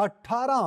18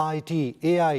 IT, AI,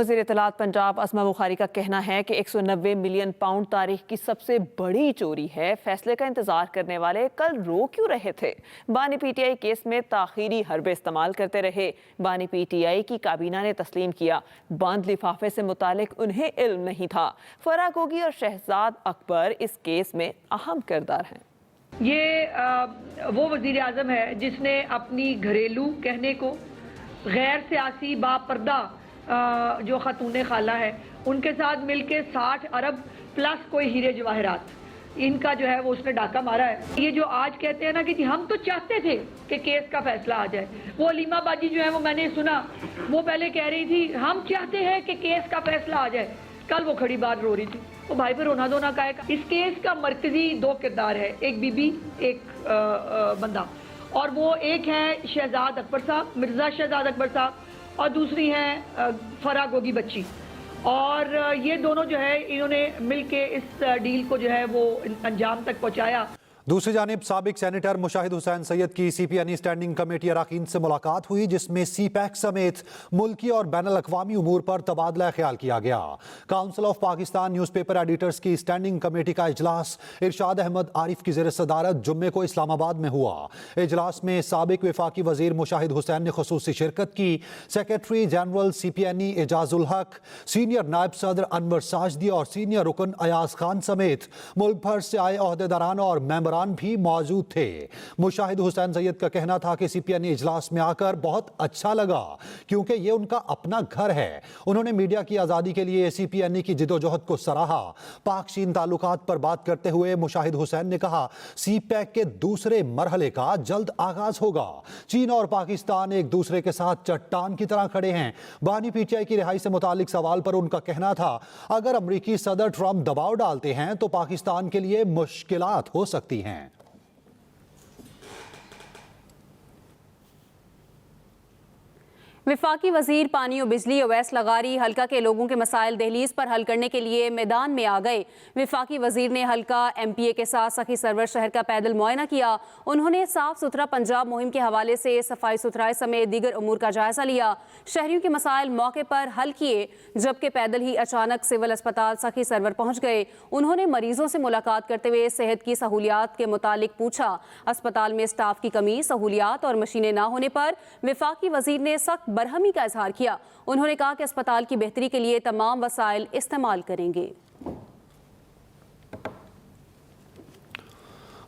وزیر اطلاعات پنجاب اسما بخاری کا کہنا ہے کہ 190 ملین پاؤنڈ تاریخ کی سب سے بڑی چوری ہے. فیصلے کا انتظار کرنے والے کل رو کیوں رہے تھے؟ بانی پی ٹی آئی کیس میں تاخیری حربے استعمال کرتے رہے. بانی پی ٹی آئی کی کابینہ نے تسلیم کیا بند لفافے سے متعلق انہیں علم نہیں تھا. فرا گوگی اور شہزاد اکبر اس کیس میں اہم کردار ہیں. یہ وہ وزیر اعظم ہے جس نے اپنی گھریلو کہنے کو غیر سیاسی باپردہ جو خاتون خالہ ہے ان کے ساتھ مل کے 60 ارب پلس کوئی ہیرے جواہرات ان کا جو ہے وہ اس نے ڈاکہ مارا ہے. یہ جو آج کہتے ہیں نا کہ ہم تو چاہتے تھے کہ کیس کا فیصلہ آ جائے. وہ علیمہ باجی جو ہے وہ میں نے سنا وہ پہلے کہہ رہی تھی ہم چاہتے ہیں کہ کیس کا فیصلہ آ جائے. کل وہ کھڑی بات رو رہی تھی. وہ بھائی پہ رونا دھونا کا ہے. اس کیس کا مرکزی 2 کردار ہے, ایک بی بی ایک بندہ, اور وہ ایک ہے شہزاد اکبر صاحب, مرزا شہزاد اکبر صاحب, اور دوسری ہیں فرا گوگی بچی. اور یہ دونوں جو ہے انہوں نے مل کے اس ڈیل کو جو ہے وہ انجام تک پہنچایا. دوسری جانب سابق سینیٹر مشاہد حسین سید کی سی پی این ای اسٹینڈنگ کمیٹی اراکین سے ملاقات ہوئی جس میں سی پیک سمیت ملکی اور بین الاقوامی امور پر تبادلہ خیال کیا گیا. Council of Pakistan news paper editors کی اسٹینڈنگ کمیٹی کا اجلاس ارشاد احمد عارف کی زیر صدارت جمعے کو اسلام آباد میں ہوا. اجلاس میں سابق وفاقی وزیر مشاہد حسین نے خصوصی شرکت کی. سیکریٹری جنرل سی پی این ای اعجاز الحق, سینئر نائب صدر انور ساجدی اور سینئر رکن ایاز خان سمیت ملک بھر سے آئے عہدیداران اور ممبران بھی موجود تھے. مشاہد حسین سید کا کہنا تھا کہ سی پی این ای اجلاس میں آ کر بہت اچھا لگا کیونکہ یہ ان کا اپنا گھر ہے. انہوں نے میڈیا کی آزادی کے لیے سی پی این ای کی جدوجہد کو سراہا. پاک چین تعلقات پر بات کرتے ہوئے مشاہد حسین نے کہا سی پیک کے دوسرے مرحلے کا جلد آغاز ہوگا. چین اور پاکستان ایک دوسرے کے ساتھ چٹان کی طرح کھڑے ہیں. بانی پی ٹی آئی کی رہائی سے متعلق سوال پر ان کا کہنا تھا اگر امریکی صدر ٹرمپ دباؤ ڈالتے ہیں تو پاکستان کے لیے مشکلات ہو سکتی ہیں. وفاقی وزیر پانی و بجلی اویس لغاری حلقہ کے لوگوں کے مسائل دہلیز پر حل کرنے کے لیے میدان میں آ گئے. وفاقی وزیر نے حلقہ ایم پی اے کے ساتھ سخی سرور شہر کا پیدل معائنہ کیا. انہوں نے صاف ستھرا پنجاب مہم کے حوالے سے صفائی ستھرائی سمیت دیگر امور کا جائزہ لیا. شہریوں کے مسائل موقع پر حل کیے جبکہ پیدل ہی اچانک سول اسپتال سخی سرور پہنچ گئے. انہوں نے مریضوں سے ملاقات کرتے ہوئے صحت کی سہولیات کے متعلق پوچھا. اسپتال میں اسٹاف کی کمی, سہولیات اور مشینیں نہ ہونے پر وفاقی وزیر نے سخت برہمی کا اظہار کیا. انہوں نے کہا کہ اسپتال کی بہتری کے لیے تمام وسائل استعمال کریں گے.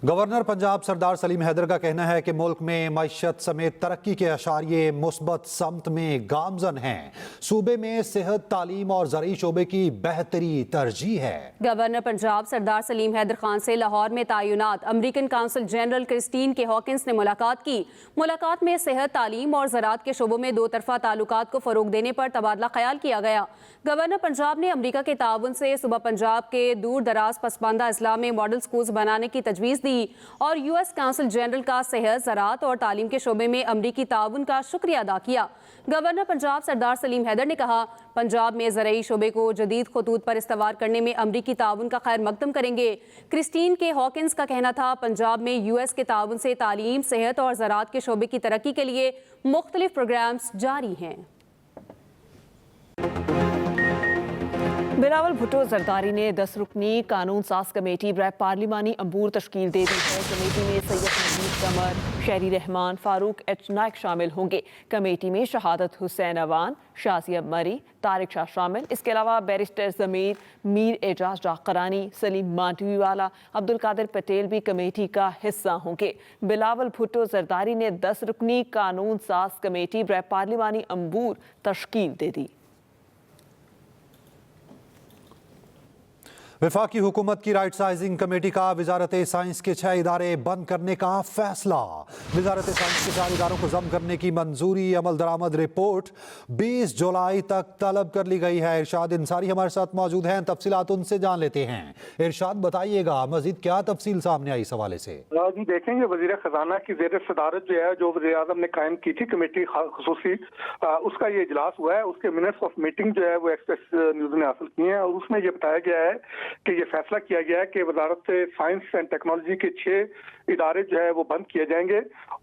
گورنر پنجاب سردار سلیم حیدر کا کہنا ہے کہ ملک میں معیشت سمیت ترقی کے اشاریے مثبت سمت میں گامزن ہیں. صوبے میں صحت, تعلیم اور زرعی شعبے کی بہتری ترجیح ہے. گورنر پنجاب سردار سلیم حیدر خان سے لاہور میں تعینات امریکن کونسل جنرل کرسٹین کے ہاکنز نے ملاقات کی. ملاقات میں صحت, تعلیم اور زراعت کے شعبوں میں دو طرفہ تعلقات کو فروغ دینے پر تبادلہ خیال کیا گیا. گورنر پنجاب نے امریکہ کے تعاون سے صوبہ پنجاب کے دور دراز پسماندہ اضلاع میں ماڈل سکولز بنانے کی تجویز دی اور یو ایس کونسل جنرل کا صحت, زراعت اور تعلیم کے شعبے میں امریکی تعاون کا شکریہ ادا کیا. گورنر پنجاب سردار سلیم حیدر نے کہا پنجاب میں زرعی شعبے کو جدید خطوط پر استوار کرنے میں امریکی تعاون کا خیر مقدم کریں گے. کرسٹین کے ہاکنز کا کہنا تھا پنجاب میں یو ایس کے تعاون سے تعلیم, صحت اور زراعت کے شعبے کی ترقی کے لیے مختلف پروگرامز جاری ہیں. بلاول بھٹو زرداری نے 10 رکنی قانون ساز کمیٹی برائے پارلیمانی امور تشکیل دے دی ہے. کمیٹی میں سید محمود قمر, شہری رحمان, فاروق ایچ نائک شامل ہوں گے. کمیٹی میں شہادت حسین اوان, شازیہ مری, طارق شاہ شامل. اس کے علاوہ بیرسٹر ضمیر, میر اعجاز ڈاکرانی, سلیم مانڈوی والا, عبد القادر پٹیل بھی کمیٹی کا حصہ ہوں گے. بلاول بھٹو زرداری نے 10 رکنی قانون ساز کمیٹی برائے پارلیمانی امور تشکیل دے دی. وفاقی حکومت کی رائٹ سائزنگ کمیٹی کا وزارت سائنس کے 6 ادارے بند کرنے کا فیصلہ. وزارت سائنس کے 4 اداروں کو ضم کرنے کی منظوری. عمل درآمد رپورٹ 20 جولائی تک طلب کر لی گئی ہے. ارشاد انصاری ہمارے ساتھ موجود ہیں, تفصیلات ان سے جان لیتے ہیں. ارشاد بتائیے گا مزید کیا تفصیل سامنے آئی اس حوالے سے؟ جی دیکھیں گے, وزیر خزانہ کی زیر صدارت جو ہے جو وزیر اعظم نے قائم کی تھی کمیٹی خصوصی, اس کا یہ اجلاس ہوا ہے. اس کے منٹس آف میٹنگ جو ہے وہ ایکسپریس نیوز نے حاصل کیے ہیں اور اس میں یہ بتایا گیا ہے کہ یہ فیصلہ کیا گیا ہے کہ وزارت سائنس اینڈ ٹیکنالوجی کے 6 ادارے جو ہے وہ بند کیے جائیں گے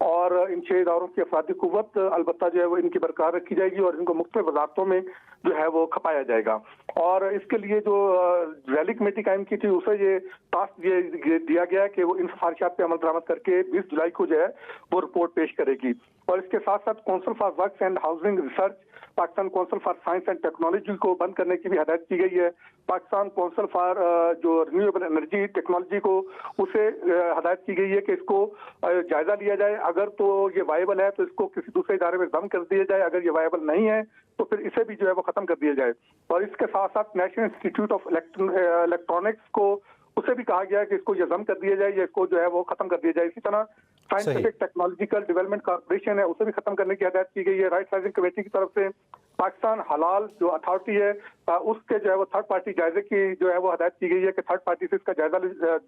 اور ان 6 اداروں کی افرادی قوت البتہ جو ہے وہ ان کی برقرار رکھی جائے گی اور ان کو مختلف وزارتوں میں جو ہے وہ کھپایا جائے گا. اور اس کے لیے جو ریلی کمیٹی قائم کی تھی اسے یہ ٹاسک دیا گیا ہے کہ وہ ان سفارشات پہ عمل درآمد کر کے 20 جولائی کو جو ہے وہ رپورٹ پیش کرے گی. اور اس کے ساتھ ساتھ council for works and housing research Pakistan council for science and technology کو بند کرنے کی بھی ہدایت کی گئی ہے. پاکستان کونسل فار جو رینیویبل انرجی ٹیکنالوجی کو اسے ہدایت کی گئی ہے کہ اس کو جائزہ لیا جائے, اگر تو یہ وائبل ہے تو اس کو کسی دوسرے ادارے میں ضم کر دیا جائے, اگر یہ وائبل نہیں ہے تو پھر اسے بھی جو ہے وہ ختم کر دیا جائے. اور اس کے ساتھ ساتھ نیشنل انسٹیٹیوٹ آف الیکٹرانکس کو اسے بھی کہا گیا ہے کہ اس کو یہ ضم کر دیا جائے یا اس کو جو ہے وہ ختم کر دیا جائے. اسی طرح سائنٹیفک ٹیکنالوجیکل ڈیولپمنٹ کارپوریشن ہے اسے بھی ختم کرنے کی ہدایت کی گئی ہے. رائٹ سائزنگ کمیٹی کی طرف سے پاکستان حلال جو اتھارٹی ہے اس کے جو ہے وہ تھرڈ پارٹی جائزے کی جو ہے وہ ہدایت کی گئی ہے کہ تھرڈ پارٹی سے اس کا جائزہ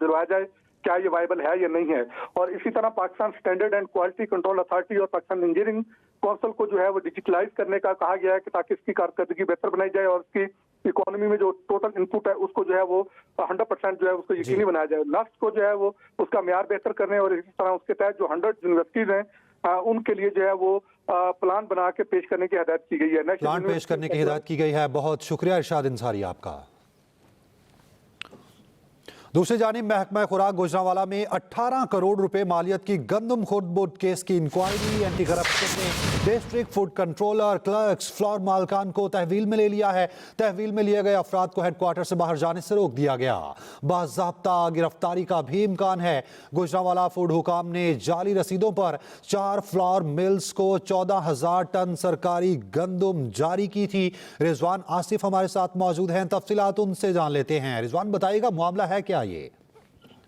دلوایا جائے کیا یہ وائبل ہے یا نہیں ہے. اور اسی طرح Pakistan standard and quality control authority اور پاکستان انجینئرنگ کونسل کو جو ہے وہ ڈیجیٹلائز کرنے کا کہا گیا ہے کہ تاکہ اس کی کارکردگی بہتر بنائی جائے اور اس کی اکانومی میں جو ٹوٹل ان پٹ ہے اس کو جو ہے وہ 100% جو ہے اس کو یقینی بنایا جائے. لاسٹ کو جو ہے وہ اس کا معیار بہتر کرنے اور اسی طرح اس کے تحت جو 100 یونیورسٹیز ہیں ان کے لیے جو ہے وہ پلان بنا کے پیش کرنے کی ہدایت کی گئی ہے. پلان پیش کرنے کی ہدایت کی گئی ہے. بہت شکریہ ارشاد انصاری آپ کا. دوسری جانب محکمہ خوراک گوجرانوالہ میں 18 کروڑ روپے مالیت کی گندم خورد بورڈ کیس کی انکوائری. اینٹی کرپشن نے district food controller clerks flour مالکان کو تحویل میں لے لیا ہے. تحویل میں لیے گئے افراد کو ہیڈ کوارٹر سے باہر جانے سے روک دیا گیا. باضابطہ گرفتاری کا بھی امکان ہے. گوجرانوالہ فوڈ حکام نے جعلی رسیدوں پر 4 فلور ملز کو 14,000 ٹن سرکاری گندم جاری کی تھی. رضوان آصف ہمارے ساتھ موجود ہیں, تفصیلات ان سے جان لیتے ہیں. رضوان بتائیے گا معاملہ ہے کیا یہ؟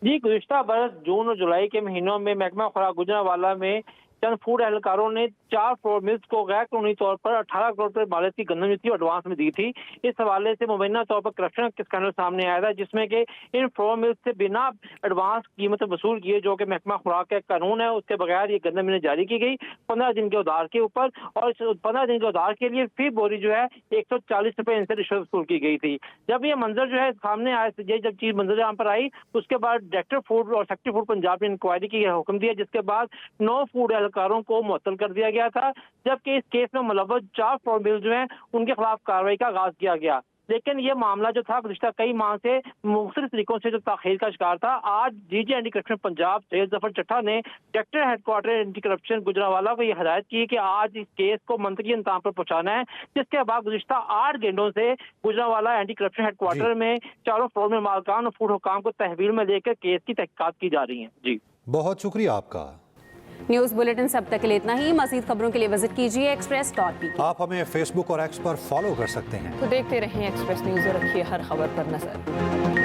جی, گزشتہ برس جون اور جولائی کے مہینوں میں محکمہ خوراک گوجرانوالہ میں چند فوڈ اہلکاروں نے 4 فلور ملز کو غیر قانونی طور پر 18 کروڑ روپے مالیت کی گندم جو تھی ایڈوانس میں دی تھی. اس حوالے سے مبینہ طور پر کرپشن کا اسکینڈل سامنے آیا تھا جس میں کہ ان فلور ملز سے بنا ایڈوانس قیمت وصول کیے جو کہ محکمہ خوراک کا قانون ہے اس کے بغیر یہ گندم انہیں جاری کی گئی 15 دن کے ادار کے اوپر. اور اس 15 دن کے ادار کے لیے فی بوری جو ہے 140 روپے ان سے رشوت وصول کی گئی تھی. جب یہ منظر جو ہے سامنے آیا, جب چیز منظر عام پر آئی اس کے بعد ڈائریکٹر فوڈ اور سیکٹری فوڈ پنجاب نے انکوائری کی حکم دیا جس کے بعد 9 فوڈ اہلکاروں کو معطل کر دیا گیا تھا, جبکہ اس کیس میں ملوث 4 فلور ملز جو ہیں ان کے خلاف کارروائی کا آغاز کیا گیا. لیکن یہ معاملہ جو تھا گزشتہ کئی ماہ سے مختلف طریقوں سے جو تاخیر کا شکار تھا. آج D G anti corruption Punjab Syed Zafar Chattha نے director head quarter anti corruption Gujranwala کو یہ ہدایت کی کہ آج اس کیس کو منطقی انتہا پر پہنچانا ہے, جس کے بعد گزشتہ 8 گھنٹوں سے Gujranwala anti corruption headquarter میں چاروں فلور میں مالکان اور فوڈ حکام کو تحویل میں لے کر کیس کی تحقیقات کی جا رہی ہیں. جی, بہت شکریہ آپ کا. نیوز بلیٹن سے اب تک کے لیے اتنا ہی. مزید خبروں کے لیے وزٹ کیجیے express.pk. آپ ہمیں فیس بک اور ایکس پر فالو کر سکتے ہیں. تو دیکھتے رہیں ایکسپریس نیوز اور رکھیے ہر خبر پر نظر.